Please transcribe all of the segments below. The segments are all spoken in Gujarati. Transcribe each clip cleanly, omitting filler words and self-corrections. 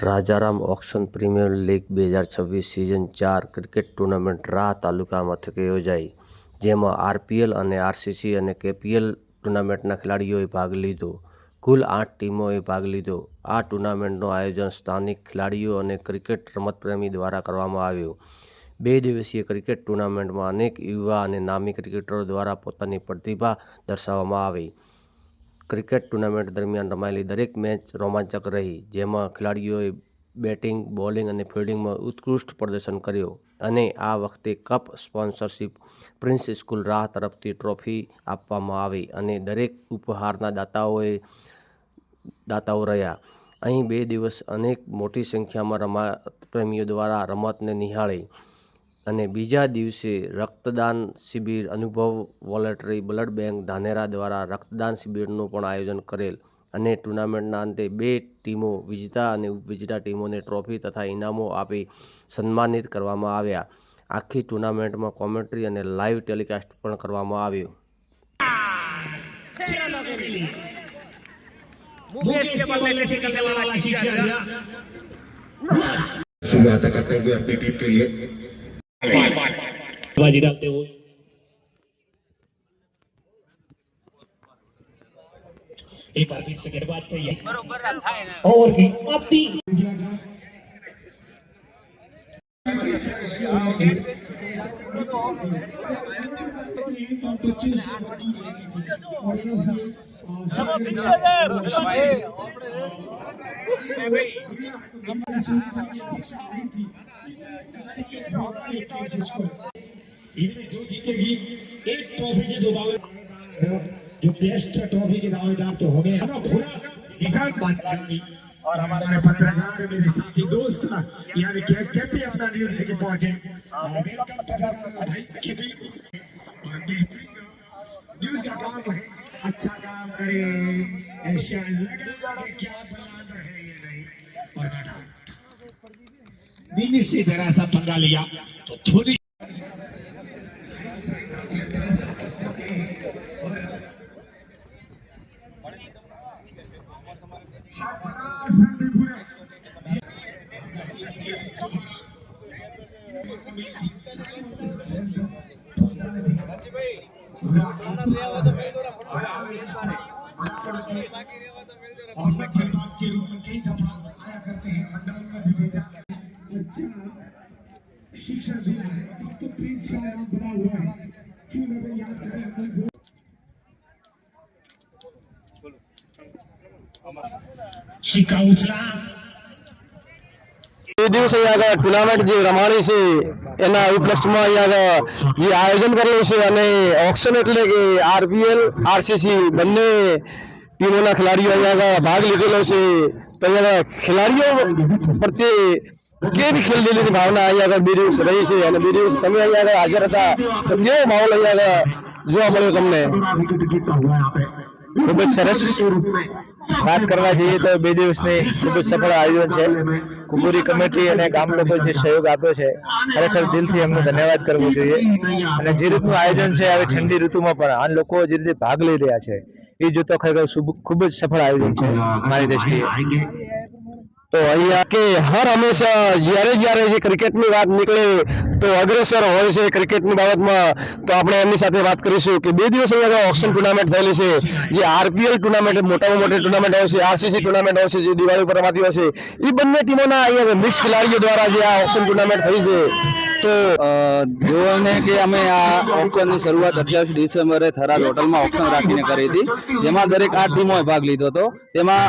Rajaram auction premier league 2026 season 4 cricket tournament રાહ તાલુકા મથકે યોજાઈ, જેમાં આરપીએલ અને આરસીસી અને કેપીએલ ટૂર્નામેન્ટના ખેલાડીઓએ ભાગ લીધો. કુલ 8 ટીમોએ ભાગ લીધો. આ ટૂર્નામેન્ટનું આયોજન સ્થાનિક ખેલાડીઓ અને ક્રિકેટ રમતપ્રેમી દ્વારા કરવામાં આવ્યું. 2 દિવસીય ક્રિકેટ ટૂર્નામેન્ટમાં અનેક યુવા અને નામી ક્રિકેટરો દ્વારા પોતાની પ્રતિભા દર્શાવવામાં આવી. ક્રિકેટ ટૂર્નામેન્ટ દરમિયાન રમાયેલી દરેક મેચ રોમાંચક રહી, જેમાં ખેલાડીઓએ બેટિંગ, બોલિંગ અને ફિલ્ડિંગમાં ઉત્કૃષ્ટ પ્રદર્શન કર્યું. અને આ વખતે કપ સ્પોન્સરશિપ પ્રિન્સ સ્કૂલ રાહ તરફથી ટ્રોફી આપવામાં આવી અને દરેક ઉપહારના દાતાઓ રહ્યા. અહીં 2 દિવસ અનેક મોટી સંખ્યામાં રમતપ્રેમીઓ દ્વારા રમતને નિહાળી. અને બીજા દિવસે રક્તદાન શિબિર અનુભવ વોલેટરી બ્લડ બેંક ધાનેરા દ્વારા રક્તદાન શિબિરનું પણ આયોજન કરેલ. અને ટૂર્નામેન્ટના અંતે 2 ટીમો વિજેતા અને ઉપવિજેતા ટીમોને ટ્રોફી તથા ઇનામો આપી સન્માનિત કરવામાં આવ્યા. આખી ટૂર્નામેન્ટમાં કોમેન્ટ્રી અને લાઈવ ટેલિકાસ્ટ પણ કરવામાં આવ્યું. शुरुआत करते हुए अपनी टीम के लिए बाजी डालते हुए एक बार फिर से गेंदबाज तैयार बरोबर થાય ને ઓવર की आपती इनमें जो जीतेगी एक ट्रॉफी के दो दावेदार, जो बेस्ट ट्रॉफी के दावेदार तो हो गए पूरा किसान बातचीत। और हमारे पत्रकार मेरे साथी दोस्त यानी केपी अपना न्यूज लेके पहुंचे। वेलकम पत्रकार भाई केपी। और न्यूज का काम है, अच्छा काम करे, ऐसा लगा कि क्या प्लान है ये नहीं। और बीबी से जरा सा पंगा लिया तो थोड़ी शिक्षण दिया है, तो प्रिंस का नाम बना हुआ है, क्यों नहीं याद करें अपने शिक्का उछला। દિવસ અહીંયા ટુર્નામેન્ટ જે રમાણી છે એના ઉપલક્ષમાં અહીંયા જે આયોજન કરેલું છે અને ઓક્શન એટલે કે આરપીએલ આરસીસી બંને ટીમોના ખેલાડીઓ અહીંયા ભાગ લીધેલો છે. તો અહીંયા ખેલાડીઓ પ્રત્યે કેવી ખેલદિલીની ભાવના અહીંયા 2 દિવસ રહી છે અને 2 દિવસ તમે અહીંયા હાજર હતા તો કેવો માહોલ અહીંયા જોવા મળ્યો તમને? ખૂબ જ સરસ. વાત કરવા જઈએ તો 2 દિવસની ખૂબ જ સફળ આયોજન છે. કુંભુરી કમિટી અને ગામ લોકો જે સહયોગ આપ્યો છે, ખરેખર દિલથી એમનો ધન્યવાદ કરવો જોઈએ. અને જે રીતનું આયોજન છે આવી ઠંડી ઋતુમાં પણ આ લોકો જે રીતે ભાગ લઈ રહ્યા છે એ જોતો ખરેખર ખૂબ જ સફળ આયોજન છે મારી દ્રષ્ટિએ. તો અહીંયા કે હર હંમેશા જ્યારે જે ક્રિકેટની વાત નીકળે તો અગ્રેસર હોય છે ક્રિકેટની બાબતમાં. તો આપણે એમની સાથે વાત કરીશું કે 2 દિવસ અહીંયા ઓક્શન ટુર્નામેન્ટ થયેલી છે, જે આરપીએલ ટુર્નામેન્ટ મોટામાં મોટી ટુર્નામેન્ટ હોય છે, આરસીસી ટુર્નામેન્ટ હોય છે જે દિવાળી ઉપર રમાતી હોય છે, એ બંને ટીમોના અહીંયા મિક્સ ખેલાડીઓ દ્વારા જે આ ઓક્શન ટુર્નામેન્ટ થઈ છે. તો જોને કે અમે આ ઓક્શનની શરૂઆત 28 ડિસેમ્બરે થરાદ હોટલમાં ઓક્શન રાખીને કરી હતી, જેમાં દરેક 8 ટીમોએ ભાગ લીધો હતો. તેમાં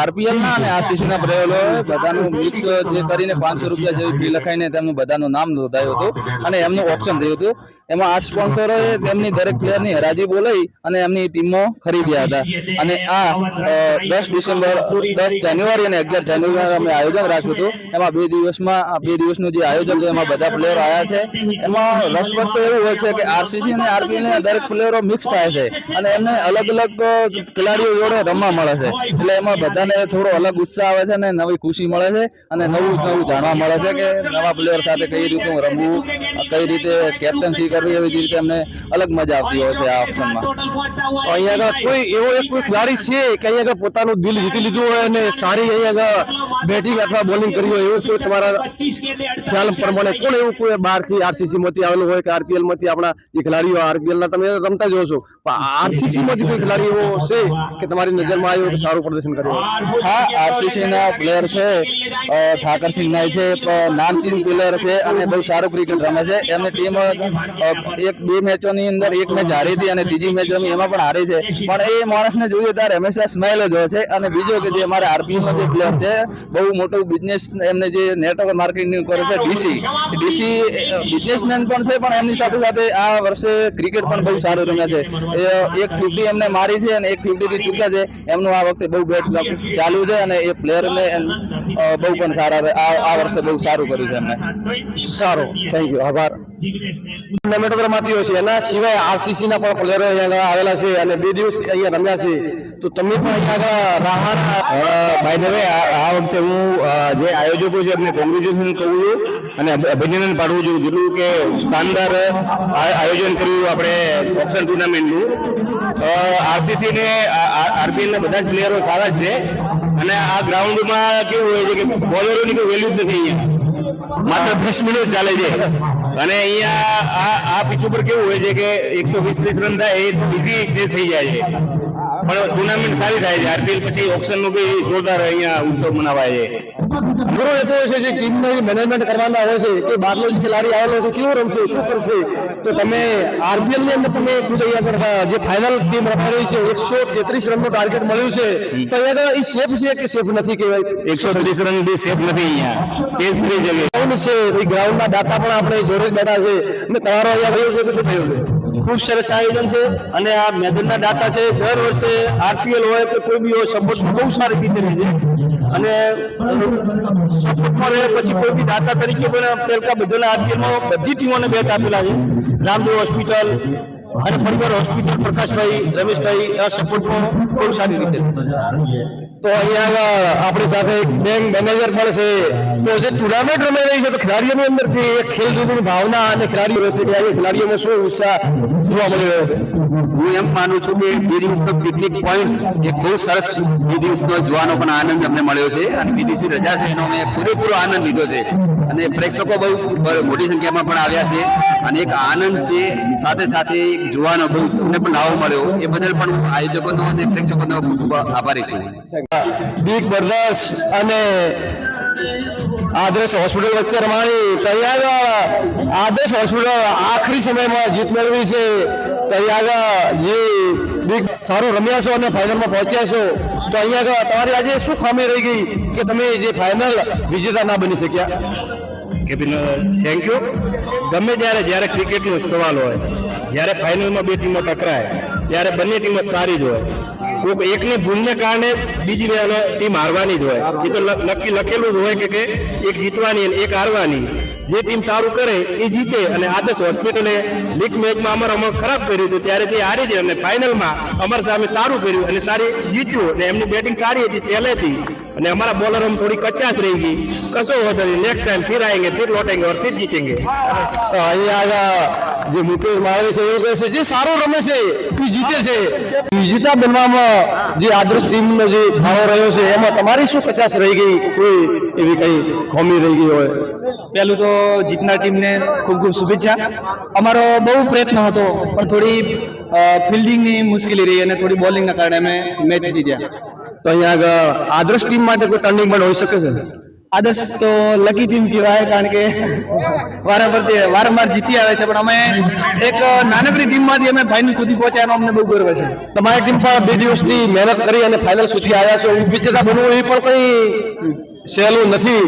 આરપીએલના અને આરસીસીના પ્લેયરોએ બધાનું મિક્સ જે કરીને 500 રૂપિયા જેવી ફી લખાઈને તેમનું બધાનું નામ નોંધાયું હતું અને એમનું ઓક્શન થયું હતું. એમાં 8 સ્પોન્સરોએ તેમની દરેક પ્લેયરની હરાજી બોલાવી અને એમની ટીમો ખરીદ્યા હતા. અને આ 10 જાન્યુઆરી અને 11 જાન્યુઆરી અમે આયોજન રાખ્યું હતું. એમાં 2 દિવસનું જે આયોજન છે એમાં બધા પ્લેયરો આવ્યા છે. એમાં રસપ્રદ તો એવું હોય છે કે આરસીસી અને આરપીએલ દરેક પ્લેયરો મિક્સ થાય છે અને એમને અલગ અલગ ખેલાડીઓ જોડે રમવા મળે છે. એટલે એમાં બધાને થોડો અલગ ઉત્સાહ આવે છે અને નવી ખુશી મળે છે અને નવું જાણવા મળે છે કે નવા પ્લેયર સાથે કઈ રીતે રમવું, કઈ રીતે કેપ્ટનસી કરવી, એવી રીતે અમને અલગ મજા આવતી હોય છે આ ઓપ્શનમાં. અહીંયા કોઈ એવો એક કોઈ ખેલાડી છે કે અહીંયા પોતાનું દિલ જીતી લીધું હોય અને સારી અહીંયા બેટિંગ અથવા બોલિંગ કરી હોય એવું કોઈ તમારા ખ્યાલ પ્રમાણે કોણ એવું કોઈ બહારથી આરસીસી માંથી આવેલું હોય કે આરપીએલ માંથી આપણા જે ખેલાડીઓ આરપીએલ ના તમે રમતા જ છો પણ આરસીસી માંથી કોઈ ખેલાડી એવો છે કે તમારી નજરમાં આવ્યો કે સારું પ્રદર્શન કર્યું? હા, આરસીસી ના પ્લેયર છે, ઠાકરસિંહ નાઈ છે, નામચીન પ્લેયર છે અને બહુ સારું ક્રિકેટ રમે છે. એમની ટીમ એક બે મેચોની અંદર એક મેચ હારી હતી અને ત્રીજી મેચ રમી એમાં પણ હારી છે, પણ એ માણસને જોઈએ ત્યારે હંમેશા સ્માઇલ જ હોય છે. અને બીજો કે જે અમારા આરપીએલ નો જે પ્લેયર છે બહુ મોટું બિઝનેસ એમને જે નેટવર્ક માર્કેટિંગ કરે છે ડીસી બિઝનેસમેન પણ છે, પણ એમની સાથે સાથે આ વર્ષે ક્રિકેટ પણ બહુ સારું રમ્યા છે. એક 50 એમને મારી છે અને એક 50 થી ચૂક્યા છે. એમનું આ વખતે બહુ બેટ ચાલુ છે અને એ પ્લેયરને બહુ પણ સારા આ વર્ષે બહુ સારું કર્યું છે એમને. સારું, થેન્ક યુ, આભાર. ટુર્નામેન્ટ રમાતી હોય છે એના સિવાય આરસીસી ના પણ પ્લેયરો અહીંયા આગળ આવેલા છે અને 2 દિવસ અહીંયા રમ્યા છે, તો તમે પણ અહીંયા આગળ રાહાના બાય ધ વે આ વખતે હું જે આયોજકો છે એમને કોંગ્રેચ્યુલેશન કહું છું અને અભિનંદન પાઠવું છું, જેટલું કે શાનદાર આયોજન કર્યું આપણે ઓપ્શન ટુર્નામેન્ટનું. આરસીસી ને આરપીએલ ના બધા જ પ્લેયરો સારા જ છે અને આ ગ્રાઉન્ડમાં કેવું હોય છે કે બોલરોની કોઈ વેલ્યુ જ નથી. અહીંયા માત્ર 10 મિનિટ ચાલે છે અને અહીંયા આ પિચ ઉપર કેવું હોય છે કે 120-130 રન થાય એ ઇઝી જે થઈ જાય છે, પણ ટુર્નામેન્ટ સારી થાય છે. આરપીએલ પછી ઓપ્શનનું બી જોરદાર અહીંયા ઉત્સવ મનાવાય છે. ઘણો એ તો છે જે ટીમનો જે મેનેજમેન્ટ કરવાના હોય છે કે બહારનો જે ખેલાડી આવેલો છે કેવું રમશે શું કરશે, તો તમે આરપીએલ ની અંદર તમે ખુદ અહીંયા જે ફાઇનલ ટીમ રમાઈ રહી છે 133 રનનું ટાર્ગેટ મળ્યું છે, તો અહીંયા એ સેફ છે કે સેફ નથી કહેવાય? 130 રન બી સેફ નથી, અહીંયા ચેસ કરી શકે. ગ્રાઉન્ડ છે એ ગ્રાઉન્ડના દાતા પણ આપણે જોડે જ બેઠા છે અને તમારો અહીંયા થયું છે કે શું થયું છે? ખૂબ સરસ આયોજન છે અને આ મેદાનના દાતા છે દર વર્ષે આરપીએલ હોય કે કોઈ બી હોય સપોર્ટ બહુ સારી રીતે રહે છે અને સપોર્ટમાં રહે પછી કોઈ બી દાતા તરીકે પણ પેલકા બધાના આરપીએલમાં બધી ટીમોને બેટ આપેલા છે. રામદેવ હોસ્પિટલ અને પરિવાર હોસ્પિટલ પ્રકાશભાઈ રમેશભાઈ આ સપોર્ટમાં બહુ સારી રીતે. તો અહીંયા આપણી સાથે એક બેંક મેનેજર પણ છે, તો જે ટુર્નામેન્ટ રમાઈ રહી છે તો ખેલાડીઓની અંદર જે એક ખેલકૂદની ભાવના અને ખેલાડીઓ રહેશે કે આજે ખેલાડીઓમાં શું ઉત્સાહ જોવા મળી રહ્યો છે? હું એમ માનું છું કે 2 દિવસનો પિકનિક પોઈન્ટ એક બહુ સરસ 2 દિવસનો જોવાનો પણ આનંદ અમને મળ્યો છે અને વિદેશી રજા છે એનો અમે પૂરેપૂરો આનંદ લીધો છે અને પ્રેક્ષકો બહુ મોટી સંખ્યામાં પણ આવ્યા છે અને એક આનંદ છે સાથે સાથે જોવાનો બહુ અમને પણ લાવો મળ્યો. એ બદલ પણ હું આયોજકોનો અને પ્રેક્ષકોનો ખૂબ આભારી છું. બિગ બ્રધર્સ અને આદર્શ હોસ્પિટલ વચ્ચે રમાણી તૈયાર. આદર્શ હોસ્પિટલ આખરી સમયમાં જીત મેળવી છે. તૈયાર જે બિગ સારું રમ્યા છો અને ફાઇનલમાં પહોંચ્યા છો, તો અહીંયા તમારી આજે શું ખામી રહી ગઈ કે તમે જે ફાઇનલ વિજેતા ના બની શક્યા? Thank you. ગમે જ્યારે ક્રિકેટનો સવાલ હોય, જ્યારે ફાઇનલમાં 2 ટીમો ટકરાય ત્યારે બંને ટીમો સારી જ હોય. કોઈ એકની ભૂલને કારણે બીજી ટીમ હારવાની જ હોય. એ તો નક્કી લખેલું જ હોય કે એક જીતવાની અને એક હારવાની. જે ટીમ સારું કરે એ જીતે અને આદર્શ હોસ્પિટલે લીગ મેચમાં અમારે ખરાબ કર્યું હતું ત્યારે તે હારી છે અને ફાઇનલમાં અમારા સામે સારું કર્યું અને સારી જીત્યું અને એમની બેટિંગ સારી હતી પહેલેથી અને हमारा बॉलर हम थोड़ी कचास रहेगी कसो होता है नेक्स्ट टाइम फिर आएंगे फिर लौटेंगे और फिर जीतेंगे। તો અહીંયા જે મુકેશ માળવી છે એ કહે છે જે સારો રમે છે એ જીતે છે, વિજેતા બનવામાં જે આદર્શ ટીમનો જે ફાળો રહ્યો છે એમાં તમારી શું કચાશ રહી ગઈ, કોઈ એવી કઈ ખામી રહી ગઈ હોય? પહેલું તો જીતનાર ટીમને ખૂબ ખૂબ શુભેચ્છા. અમારો બહુ પ્રયત્ન હતો પણ થોડી ફિલ્ડિંગની મુશ્કેલી રહી અને થોડી બોલિંગના કારણે અમે મેચ જીત્યા. તો અહીંયા આગળ આદર્શ ટીમ માટે કોઈ ટર્નિંગ પોઈન્ટ હોઈ શકે છે? આદર્શ તો લકી ટીમ કહેવાય કારણ કે વારંવાર જીતી આવે છે, પણ અમે એક નાનકડી ટીમમાંથી અમે ફાઇનલ સુધી પહોંચ્યા એનો અમને બહુ ગર્વ છે. તમારી ટીમ પણ 2 દિવસથી મહેનત કરી અને ફાઇનલ સુધી આવ્યા છો, વિજેતા બનવું એ પણ કઈ સહેલું નથી.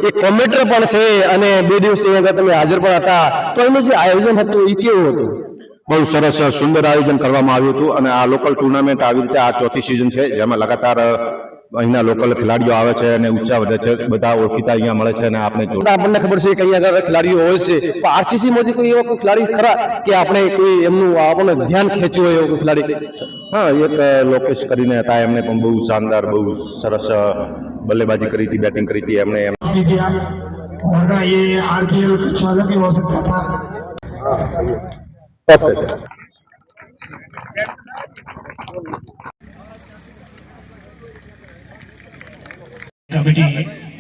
એક કોમેન્ટર પણ છે અને 2 દિવસ તમે હાજર પણ હતા, તો એનું જે આયોજન હતું એ કેવું હતું? બહુ સરસ સુંદર આયોજન કરવામાં આવ્યું હતું અને આ લોકલ ટુર્નામેન્ટ આવી રીતે આ ચોથી સિઝન છે જેમાં લગાતાર અહીંના લોકલ ખેલાડીઓ આવે છે અને ઉત્સાહ વધે છે, બધા ઓળખીતા અહીંયા મળે છે અને આપણને ખબર છે કે અહીંયા આગળ ખેલાડીઓ હોય છે, પણ આરસીસી માંથી કોઈ એવો કોઈ ખેલાડી ખરા કે આપણે કોઈ એમનું આપણને ધ્યાન ખેંચ્યું હોય એવો ખેલાડી? હા, એક લોકેશ કરીને હતા, એમને પણ બહુ શાનદાર બહુ સરસ बल्लेबाजी करी थी, बैटिंग करी थी हमने. वरना ये आरपीएल कुछ अलग ही हो सकता था. कमेटी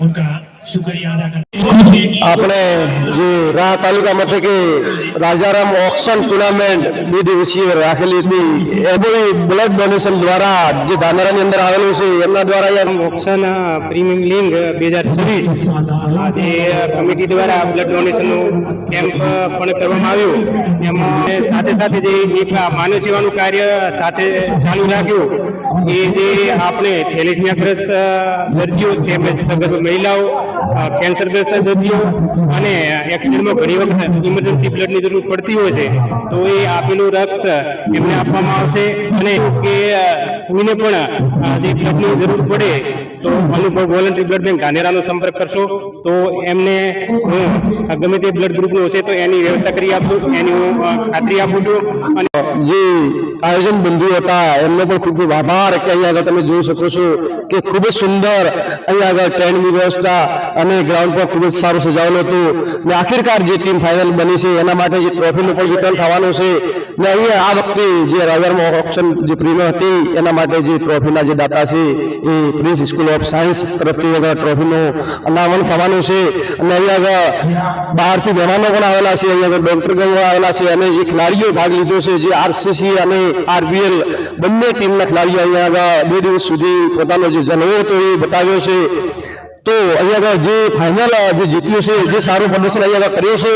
उनका शुक्रिया अदा करते हैं। આપણે જે રા તાલુકા મથકે રાજારામ ઓક્શન ટુર્નામેન્ટ 2 દિવસીય રાખેલી હતી એબોઈ બ્લડ ડોનેશન દ્વારા જે ધાનેરાની અંદર આવેલું છે એમના દ્વારા અહીંયા ઓક્શન પ્રીમિયમ લીગ 2026 આજે કમિટી દ્વારા બ્લડ ડોનેશનનું કેમ્પ પણ કરવામાં આવ્યું એમાં સાથે સાથે જે એક માનવ સેવાનું કાર્ય સાથે ચાલુ રાખ્યું એ જે આપણે થેલેસેમિયાગ્રસ્ત દર્દીઓ તેમજ સગર્ભ મહિલાઓ કેન્સરગ્રસ્ત દર્દીઓ અને એક્સિડન્ટમાં ઘણી વખત ઇમરજન્સી બ્લડની જરૂર પડતી હોય છે તો એ આપેલું રક્ત એમને આપવામાં આવશે અને કે કોઈને પણ જે બ્લડની જરૂર પડે તો અનુભવ વોલન્ટરી બ્લડ બેંક ધાનેરાનો સંપર્ક કરશો તો એમને હું ગમે તે બ્લડ ગ્રુપનું હશે તો એની વ્યવસ્થા કરી આપશું એની હું ખાતરી આપું છું. અને જે આયોજન બંધુ હતા એમનો પણ ખૂબ ખૂબ આભાર કે અહીંયા આગળ તમે જોઈ શકો છો કે ખૂબ જ સુંદર અહીંયા આગળ ટ્રેનની વ્યવસ્થા અને ગ્રાઉન્ડ પર ખૂબ જ સારું સજાવેલું હતું ને આખિરકાર જે ટીમ ફાઇનલ બની છે એના માટે જે ટ્રોફીનું પણ વિતરણ થવાનું છે ને અહીંયા આ વખતે જે રાજારામ ઓક્શન જે પ્રીમિયર હતી એના માટે જે ટ્રોફીના જે દાતા છે એ પ્રિન્સ સ્કૂલ ઓફ સાયન્સ તરફથી આગળ ટ્રોફીનું અનાવરણ થવાનું છે અને અહીંયા આગળ બહારથી મહેમાનો પણ આવેલા છે અહીંયા આગળ ડોક્ટર ગણો આવેલા છે અને જે ખેલાડીઓ ભાગ લીધો છે જે આરસીસી અને આરપીએલ બંને ટીમના ખેલાડીઓ અહીંયા આગળ 2 દિવસ સુધી પોતાનો જે જલવો હતો એ બતાવ્યો છે. તો અહીંયા આગળ જે ફાઇનલ જે જીત્યું છે જે સારું પ્રદર્શન અહીંયા આગળ કર્યું છે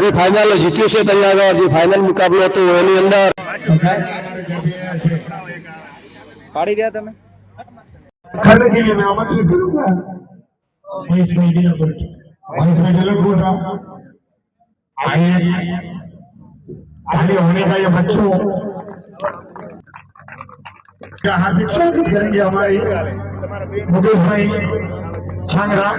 એ ફાઇનલ જીત્યું છે તો અહીંયા આગળ જે ફાઇનલ મુકાબલો હતો એની અંદર પાડી ગયા તમે खड़े के लिए मैं आमंत्रित करूंगा महेश भाई डिलर बोल रहा हूं आइए आगे होने का ये बच्चों का हार्दिक स्वागत करेंगे हमारे मुकेश भाई छांगरा